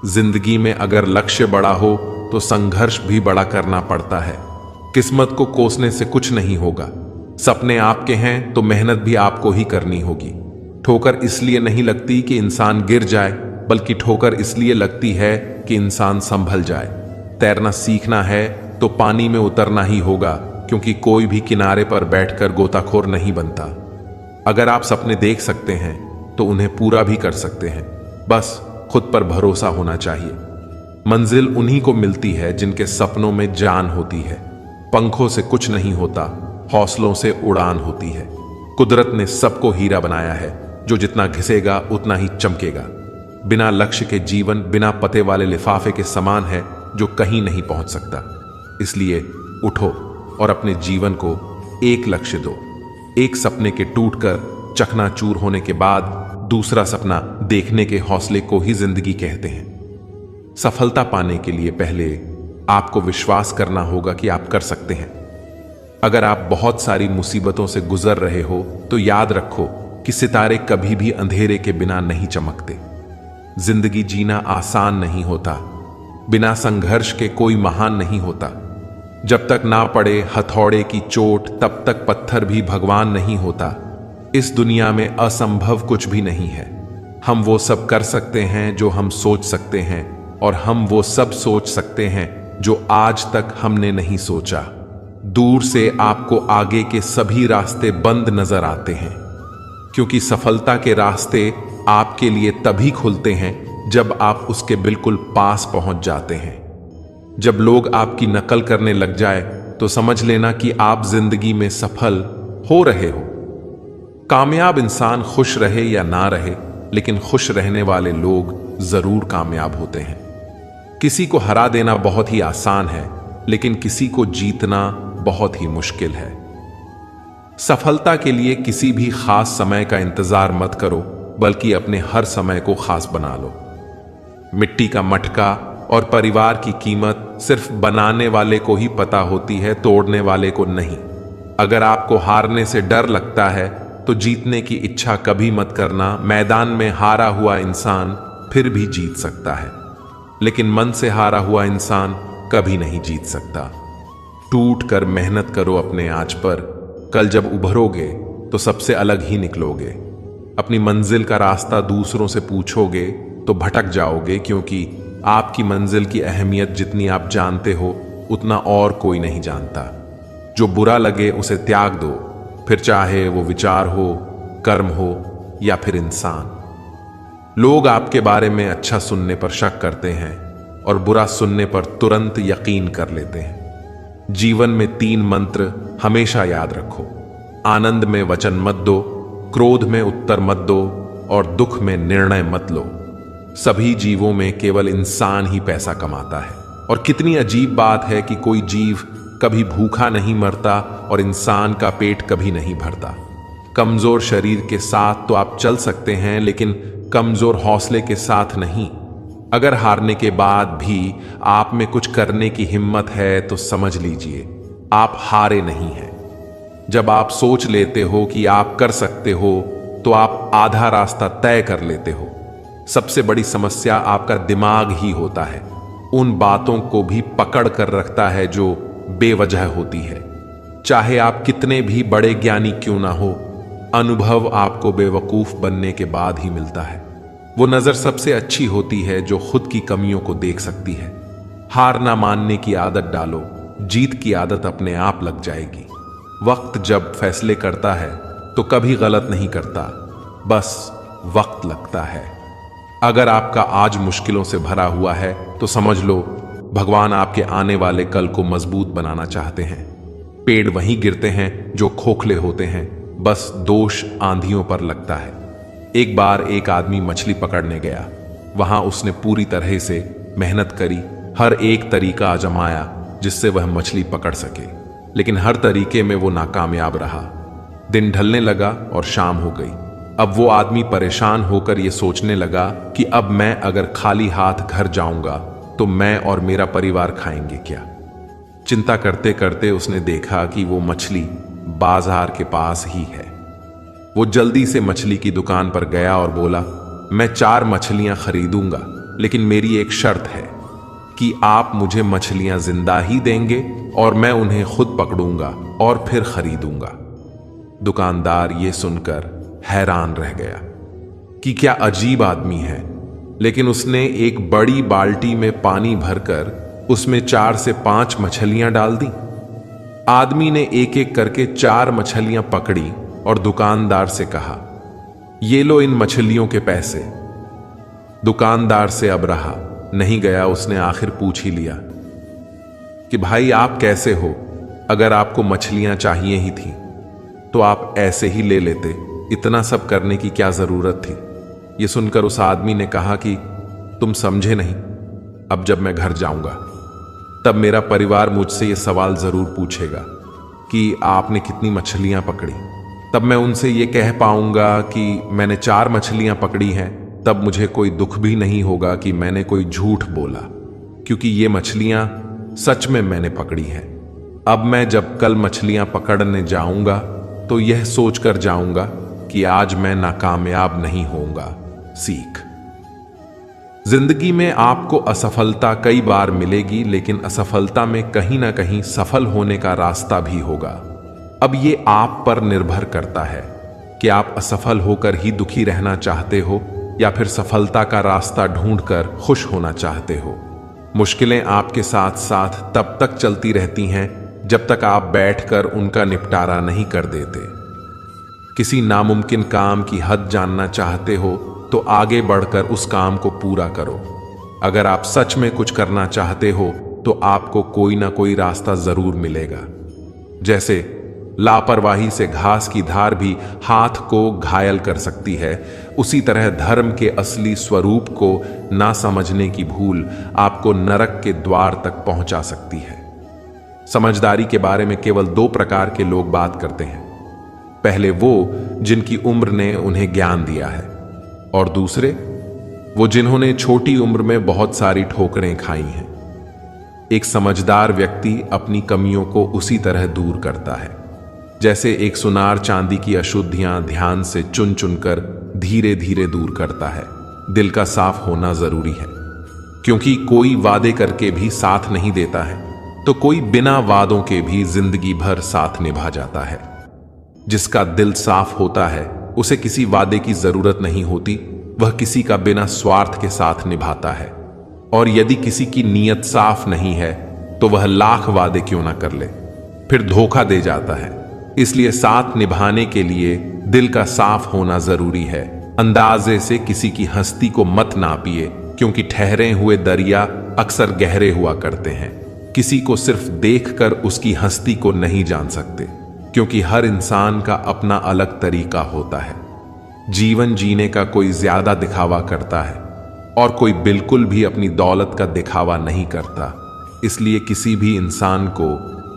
जिंदगी में अगर लक्ष्य बड़ा हो तो संघर्ष भी बड़ा करना पड़ता है। किस्मत को कोसने से कुछ नहीं होगा। सपने आपके हैं तो मेहनत भी आपको ही करनी होगी। ठोकर इसलिए नहीं लगती कि इंसान गिर जाए, बल्कि ठोकर इसलिए लगती है कि इंसान संभल जाए। तैरना सीखना है तो पानी में उतरना ही होगा, क्योंकि कोई भी किनारे पर बैठकर गोताखोर नहीं बनता। अगर आप सपने देख सकते हैं तो उन्हें पूरा भी कर सकते हैं, बस खुद पर भरोसा होना चाहिए। मंजिल उन्हीं को मिलती है जिनके सपनों में जान होती है। पंखों से कुछ नहीं होता, हौसलों से उड़ान होती है। कुदरत ने सबको हीरा बनाया है, जो जितना घिसेगा उतना ही चमकेगा। बिना लक्ष्य के जीवन बिना पते वाले लिफाफे के समान है, जो कहीं नहीं पहुंच सकता। इसलिए उठो और अपने जीवन को एक लक्ष्य दो। एक सपने के टूटकर चकनाचूर होने के बाद दूसरा सपना देखने के हौसले को ही जिंदगी कहते हैं। सफलता पाने के लिए पहले आपको विश्वास करना होगा कि आप कर सकते हैं। अगर आप बहुत सारी मुसीबतों से गुजर रहे हो तो याद रखो कि सितारे कभी भी अंधेरे के बिना नहीं चमकते। जिंदगी जीना आसान नहीं होता। बिना संघर्ष के कोई महान नहीं होता। जब तक ना पड़े हथौड़े की चोट तब तक पत्थर भी भगवान नहीं होता। इस दुनिया में असंभव कुछ भी नहीं है। हम वो सब कर सकते हैं जो हम सोच सकते हैं, और हम वो सब सोच सकते हैं जो आज तक हमने नहीं सोचा। दूर से आपको आगे के सभी रास्ते बंद नजर आते हैं, क्योंकि सफलता के रास्ते आपके लिए तभी खुलते हैं जब आप उसके बिल्कुल पास पहुंच जाते हैं। जब लोग आपकी नकल करने लग जाए तो समझ लेना कि आप जिंदगी में सफल हो रहे हो। कामयाब इंसान खुश रहे या ना रहे, लेकिन खुश रहने वाले लोग जरूर कामयाब होते हैं। किसी को हरा देना बहुत ही आसान है, लेकिन किसी को जीतना बहुत ही मुश्किल है। सफलता के लिए किसी भी खास समय का इंतजार मत करो, बल्कि अपने हर समय को खास बना लो। मिट्टी का मटका और परिवार की कीमत सिर्फ बनाने वाले को ही पता होती है, तोड़ने वाले को नहीं। अगर आपको हारने से डर लगता है तो जीतने की इच्छा कभी मत करना। मैदान में हारा हुआ इंसान फिर भी जीत सकता है, लेकिन मन से हारा हुआ इंसान कभी नहीं जीत सकता। टूट कर मेहनत करो अपने आज पर। कल जब उभरोगे तो सबसे अलग ही निकलोगे। अपनी मंजिल का रास्ता दूसरों से पूछोगे तो भटक जाओगे, क्योंकि आपकी मंजिल की अहमियत जितनी आप जानते हो उतना और कोई नहीं जानता। जो बुरा लगे उसे त्याग दो, फिर चाहे वो विचार हो, कर्म हो या फिर इंसान। लोग आपके बारे में अच्छा सुनने पर शक करते हैं और बुरा सुनने पर तुरंत यकीन कर लेते हैं। जीवन में 3 मंत्र हमेशा याद रखो। आनंद में वचन मत दो, क्रोध में उत्तर मत दो, और दुख में निर्णय मत लो। सभी जीवों में केवल इंसान ही पैसा कमाता है। और कितनी अजीब बात है कि कोई जीव कभी भूखा नहीं मरता और इंसान का पेट कभी नहीं भरता। कमजोर शरीर के साथ तो आप चल सकते हैं, लेकिन कमजोर हौसले के साथ नहीं। अगर हारने के बाद भी आप में कुछ करने की हिम्मत है तो समझ लीजिए आप हारे नहीं हैं। जब आप सोच लेते हो कि आप कर सकते हो तो आप आधा रास्ता तय कर लेते हो। सबसे बड़ी समस्या आपका दिमाग ही होता है। उन बातों को भी पकड़ कर रखता है जो बेवजह होती है। चाहे आप कितने भी बड़े ज्ञानी क्यों ना हो, अनुभव आपको बेवकूफ बनने के बाद ही मिलता है। वो नजर सबसे अच्छी होती है जो खुद की कमियों को देख सकती है। हार ना मानने की आदत डालो, जीत की आदत अपने आप लग जाएगी। वक्त जब फैसले करता है तो कभी गलत नहीं करता, बस वक्त लगता है। अगर आपका आज मुश्किलों से भरा हुआ है तो समझ लो भगवान आपके आने वाले कल को मजबूत बनाना चाहते हैं। पेड़ वहीं गिरते हैं जो खोखले होते हैं, बस दोष आंधियों पर लगता है। एक बार एक आदमी मछली पकड़ने गया। वहां उसने पूरी तरह से मेहनत करी, हर एक तरीका आजमाया जिससे वह मछली पकड़ सके, लेकिन हर तरीके में वो नाकामयाब रहा। दिन ढलने लगा और शाम हो गई। अब वो आदमी परेशान होकर ये सोचने लगा कि अब मैं अगर खाली हाथ घर जाऊंगा तो मैं और मेरा परिवार खाएंगे क्या। चिंता करते करते उसने देखा कि वो मछली बाजार के पास ही है। वो जल्दी से मछली की दुकान पर गया और बोला, मैं 4 मछलियां खरीदूंगा, लेकिन मेरी एक शर्त है कि आप मुझे मछलियां जिंदा ही देंगे और मैं उन्हें खुद पकड़ूंगा और फिर खरीदूंगा। दुकानदार ये सुनकर हैरान रह गया कि क्या अजीब आदमी है, लेकिन उसने एक बड़ी बाल्टी में पानी भरकर उसमें 4 से 5 मछलियां डाल दी। आदमी ने एक एक करके 4 मछलियां पकड़ी और दुकानदार से कहा, ये लो इन मछलियों के पैसे। दुकानदार से अब रहा नहीं गया, उसने आखिर पूछ ही लिया कि भाई आप कैसे हो? अगर आपको मछलियां चाहिए ही थी तो आप ऐसे ही ले लेते, इतना सब करने की क्या जरूरत थी? यह सुनकर उस आदमी ने कहा कि तुम समझे नहीं, अब जब मैं घर जाऊंगा तब मेरा परिवार मुझसे यह सवाल जरूर पूछेगा कि आपने कितनी मछलियां पकड़ी। तब मैं उनसे यह कह पाऊंगा कि मैंने 4 मछलियां पकड़ी हैं, तब मुझे कोई दुख भी नहीं होगा कि मैंने कोई झूठ बोला, क्योंकि ये मछलियां सच में मैंने पकड़ी हैं। अब मैं जब कल मछलियां पकड़ने जाऊंगा तो यह सोचकर जाऊंगा कि आज मैं नाकामयाब नहीं होऊंगा। सीख। जिंदगी में आपको असफलता कई बार मिलेगी, लेकिन असफलता में कहीं ना कहीं सफल होने का रास्ता भी होगा। अब ये आप पर निर्भर करता है कि आप असफल होकर ही दुखी रहना चाहते हो या फिर सफलता का रास्ता ढूंढकर खुश होना चाहते हो। मुश्किलें आपके साथ साथ तब तक चलती रहती हैं जब तक आप बैठकर उनका निपटारा नहीं कर देते। किसी नामुमकिन काम की हद जानना चाहते हो तो आगे बढ़कर उस काम को पूरा करो। अगर आप सच में कुछ करना चाहते हो तो आपको कोई ना कोई रास्ता जरूर मिलेगा। जैसे लापरवाही से घास की धार भी हाथ को घायल कर सकती है, उसी तरह धर्म के असली स्वरूप को ना समझने की भूल आपको नरक के द्वार तक पहुंचा सकती है। समझदारी के बारे में केवल 2 प्रकार के लोग बात करते हैं। पहले वो जिनकी उम्र ने उन्हें ज्ञान दिया है, और दूसरे वो जिन्होंने छोटी उम्र में बहुत सारी ठोकरें खाई हैं। एक समझदार व्यक्ति अपनी कमियों को उसी तरह दूर करता है जैसे एक सुनार चांदी की अशुद्धियां ध्यान से चुन चुनकर धीरे धीरे दूर करता है। दिल का साफ होना जरूरी है, क्योंकि कोई वादे करके भी साथ नहीं देता है तो कोई बिना वादों के भी जिंदगी भर साथ निभा जाता है। जिसका दिल साफ होता है उसे किसी वादे की जरूरत नहीं होती, वह किसी का बिना स्वार्थ के साथ निभाता है। और यदि किसी की नीयत साफ नहीं है तो वह लाख वादे क्यों ना कर ले, फिर धोखा दे जाता है। इसलिए साथ निभाने के लिए दिल का साफ होना जरूरी है। अंदाजे से किसी की हस्ती को मत नापिए, क्योंकि ठहरे हुए दरिया अक्सर गहरे हुआ करते हैं। किसी को सिर्फ देखकर उसकी हस्ती को नहीं जान सकते, क्योंकि हर इंसान का अपना अलग तरीका होता है। जीवन जीने का कोई ज्यादा दिखावा करता है और कोई बिल्कुल भी अपनी दौलत का दिखावा नहीं करता। इसलिए किसी भी इंसान को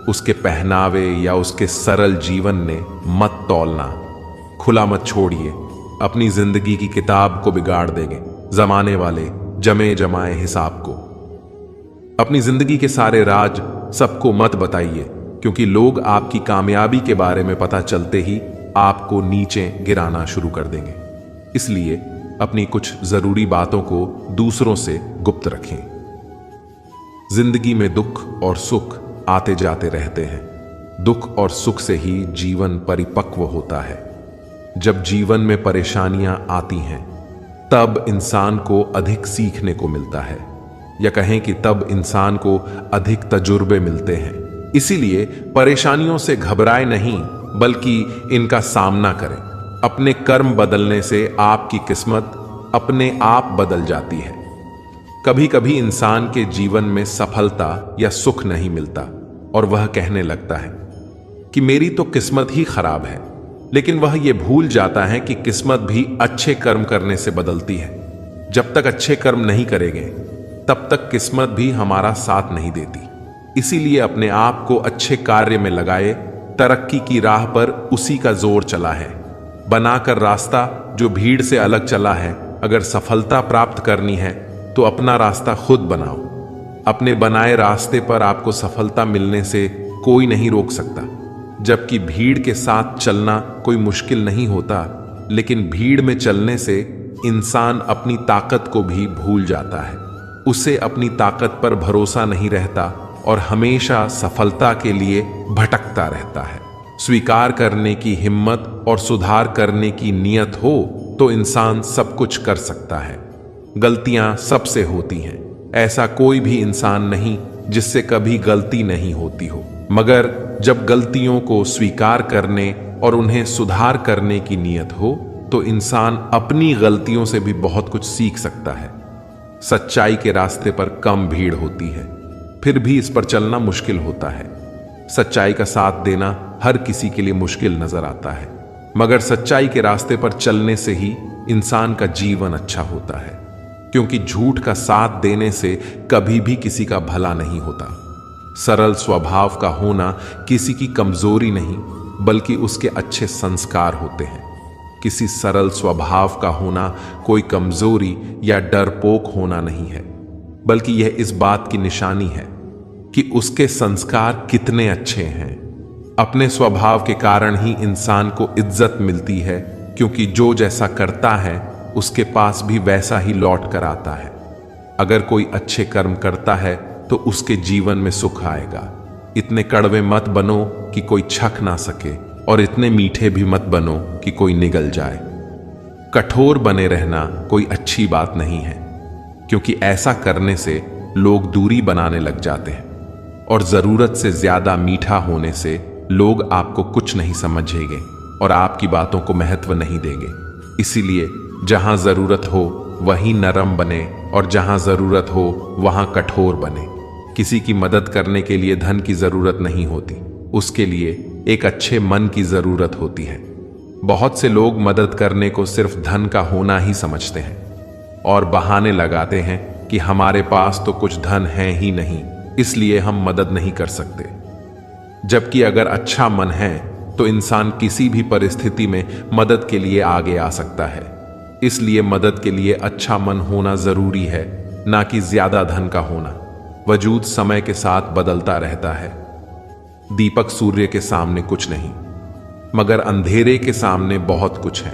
उसके पहनावे या उसके सरल जीवन ने मत तौलना। खुला मत छोड़िए, अपनी जिंदगी की किताब को बिगाड़ देंगे जमाने वाले जमे जमाए हिसाब को। अपनी जिंदगी के सारे राज सबको मत बताइए, क्योंकि लोग आपकी कामयाबी के बारे में पता चलते ही आपको नीचे गिराना शुरू कर देंगे। इसलिए अपनी कुछ जरूरी बातों को दूसरों से गुप्त रखें। जिंदगी में दुख और सुख आते जाते रहते हैं। दुख और सुख से ही जीवन परिपक्व होता है। जब जीवन में परेशानियां आती हैं तब इंसान को अधिक सीखने को मिलता है, या कहें कि तब इंसान को अधिक तजुर्बे मिलते हैं। इसीलिए परेशानियों से घबराए नहीं, बल्कि इनका सामना करें। अपने कर्म बदलने से आपकी किस्मत अपने आप बदल जाती है। कभी कभी इंसान के जीवन में सफलता या सुख नहीं मिलता और वह कहने लगता है कि मेरी तो किस्मत ही खराब है, लेकिन वह यह भूल जाता है कि किस्मत भी अच्छे कर्म करने से बदलती है। जब तक अच्छे कर्म नहीं करेंगे तब तक किस्मत भी हमारा साथ नहीं देती। इसीलिए अपने आप को अच्छे कार्य में लगाए। तरक्की की राह पर उसी का जोर चला है। बनाकर रास्ता जो भीड़ से अलग चला है। अगर सफलता प्राप्त करनी है तो अपना रास्ता खुद बनाओ। अपने बनाए रास्ते पर आपको सफलता मिलने से कोई नहीं रोक सकता। जबकि भीड़ के साथ चलना कोई मुश्किल नहीं होता, लेकिन भीड़ में चलने से इंसान अपनी ताकत को भी भूल जाता है। उसे अपनी ताकत पर भरोसा नहीं रहता और हमेशा सफलता के लिए भटकता रहता है। स्वीकार करने की हिम्मत और सुधार करने की नीयत हो तो इंसान सब कुछ कर सकता है। गलतियां सबसे होती हैं, ऐसा कोई भी इंसान नहीं जिससे कभी गलती नहीं होती हो, मगर जब गलतियों को स्वीकार करने और उन्हें सुधार करने की नीयत हो तो इंसान अपनी गलतियों से भी बहुत कुछ सीख सकता है। सच्चाई के रास्ते पर कम भीड़ होती है, फिर भी इस पर चलना मुश्किल होता है। सच्चाई का साथ देना हर किसी के लिए मुश्किल नजर आता है, मगर सच्चाई के रास्ते पर चलने से ही इंसान का जीवन अच्छा होता है, क्योंकि झूठ का साथ देने से कभी भी किसी का भला नहीं होता। सरल स्वभाव का होना किसी की कमजोरी नहीं बल्कि उसके अच्छे संस्कार होते हैं। किसी सरल स्वभाव का होना कोई कमजोरी या डरपोक होना नहीं है, बल्कि यह इस बात की निशानी है कि उसके संस्कार कितने अच्छे हैं। अपने स्वभाव के कारण ही इंसान को इज्जत मिलती है, क्योंकि जो जैसा करता है उसके पास भी वैसा ही लौट कर आता है। अगर कोई अच्छे कर्म करता है तो उसके जीवन में सुख आएगा। इतने कड़वे मत बनो कि कोई छक ना सके और इतने मीठे भी मत बनो कि कोई निगल जाए। कठोर बने रहना कोई अच्छी बात नहीं है, क्योंकि ऐसा करने से लोग दूरी बनाने लग जाते हैं, और जरूरत से ज्यादा मीठा होने से लोग आपको कुछ नहीं समझेंगे और आपकी बातों को महत्व नहीं देंगे। इसीलिए जहां जरूरत हो वहीं नरम बने और जहां जरूरत हो वहां कठोर बने। किसी की मदद करने के लिए धन की जरूरत नहीं होती, उसके लिए एक अच्छे मन की जरूरत होती है। बहुत से लोग मदद करने को सिर्फ धन का होना ही समझते हैं और बहाने लगाते हैं कि हमारे पास तो कुछ धन है ही नहीं, इसलिए हम मदद नहीं कर सकते। जबकि अगर अच्छा मन है तो इंसान किसी भी परिस्थिति में मदद के लिए आगे आ सकता है। इसलिए मदद के लिए अच्छा मन होना जरूरी है, ना कि ज्यादा धन का होना। वजूद समय के साथ बदलता रहता है। दीपक सूर्य के सामने कुछ नहीं, मगर अंधेरे के सामने बहुत कुछ है।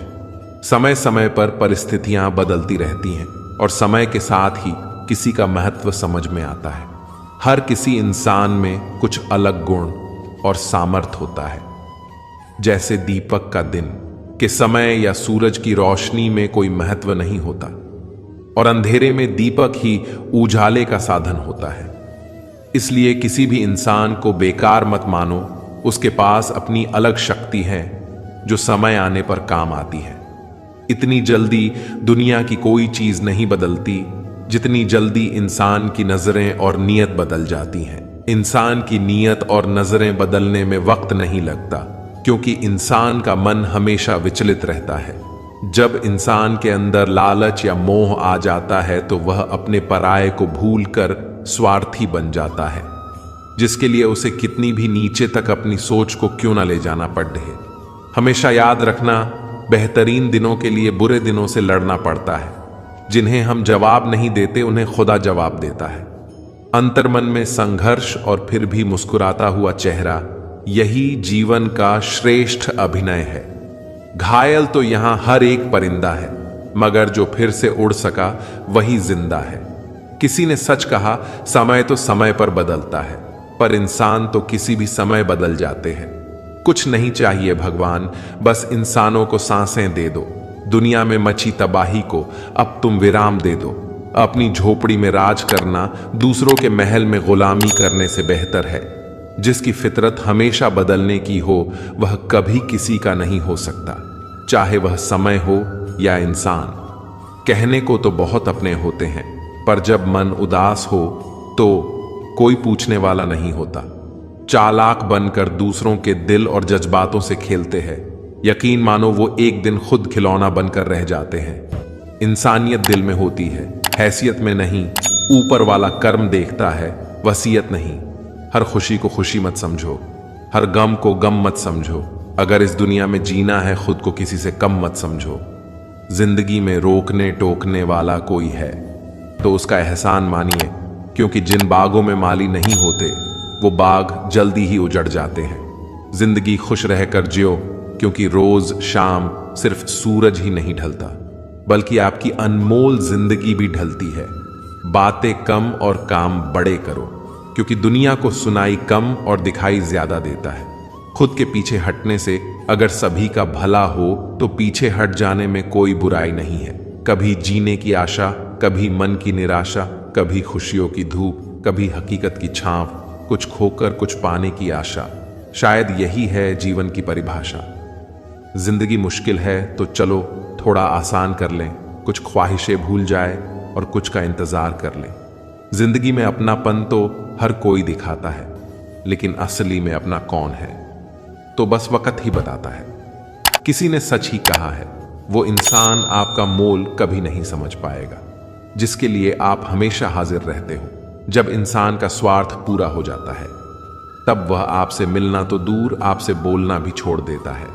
समय समय पर परिस्थितियां बदलती रहती हैं और समय के साथ ही किसी का महत्व समझ में आता है। हर किसी इंसान में कुछ अलग गुण और सामर्थ्य होता है। जैसे दीपक का दिन के समय या सूरज की रोशनी में कोई महत्व नहीं होता, और अंधेरे में दीपक ही उजाले का साधन होता है। इसलिए किसी भी इंसान को बेकार मत मानो। उसके पास अपनी अलग शक्ति है जो समय आने पर काम आती है। इतनी जल्दी दुनिया की कोई चीज नहीं बदलती जितनी जल्दी इंसान की नजरें और नीयत बदल जाती हैं। इंसान की नीयत और नजरें बदलने में वक्त नहीं लगता, क्योंकि इंसान का मन हमेशा विचलित रहता है। जब इंसान के अंदर लालच या मोह आ जाता है तो वह अपने पराये को भूलकर स्वार्थी बन जाता है, जिसके लिए उसे कितनी भी नीचे तक अपनी सोच को क्यों ना ले जाना पड़ रहे। हमेशा याद रखना, बेहतरीन दिनों के लिए बुरे दिनों से लड़ना पड़ता है। जिन्हें हम जवाब नहीं देते उन्हें खुदा जवाब देता है। अंतर्मन में संघर्ष और फिर भी मुस्कुराता हुआ चेहरा, यही जीवन का श्रेष्ठ अभिनय है। घायल तो यहां हर एक परिंदा है, मगर जो फिर से उड़ सका वही जिंदा है। किसी ने सच कहा, समय तो समय पर बदलता है, पर इंसान तो किसी भी समय बदल जाते हैं। कुछ नहीं चाहिए भगवान, बस इंसानों को सांसें दे दो। दुनिया में मची तबाही को अब तुम विराम दे दो। अपनी झोपड़ी में राज करना दूसरों के महल में गुलामी करने से बेहतर है। जिसकी फितरत हमेशा बदलने की हो वह कभी किसी का नहीं हो सकता, चाहे वह समय हो या इंसान। कहने को तो बहुत अपने होते हैं, पर जब मन उदास हो तो कोई पूछने वाला नहीं होता। चालाक बनकर दूसरों के दिल और जज्बातों से खेलते हैं। यकीन मानो वो एक दिन खुद खिलौना बनकर रह जाते हैं। इंसानियत दिल में होती है, हैसियत में नहीं। ऊपर वाला कर्म देखता है, वसीयत नहीं। हर खुशी को खुशी मत समझो, हर गम को गम मत समझो। अगर इस दुनिया में जीना है खुद को किसी से कम मत समझो। जिंदगी में रोकने टोकने वाला कोई है तो उसका एहसान मानिए, क्योंकि जिन बागों में माली नहीं होते वो बाग जल्दी ही उजड़ जाते हैं। जिंदगी खुश रहकर जियो, क्योंकि रोज शाम सिर्फ सूरज ही नहीं ढलता, बल्कि आपकी अनमोल जिंदगी भी ढलती है। बातें कम और काम बड़े करो, क्योंकि दुनिया को सुनाई कम और दिखाई ज्यादा देता है। खुद के पीछे हटने से अगर सभी का भला हो तो पीछे हट जाने में कोई बुराई नहीं है। कभी जीने की आशा, कभी मन की निराशा, कभी खुशियों की धूप, कभी हकीकत की छांव, कुछ खोकर कुछ पाने की आशा। शायद यही है जीवन की परिभाषा। जिंदगी मुश्किल है तो चलो थोड़ा आसान कर लें, कुछ ख्वाहिशें भूल जाए और कुछ का इंतजार कर लें। जिंदगी में अपनापन तो हर कोई दिखाता है, लेकिन असली में अपना कौन है तो बस वक्त ही बताता है। किसी ने सच ही कहा है, वो इंसान आपका मोल कभी नहीं समझ पाएगा जिसके लिए आप हमेशा हाजिर रहते हो। जब इंसान का स्वार्थ पूरा हो जाता है तब वह आपसे मिलना तो दूर, आपसे बोलना भी छोड़ देता है।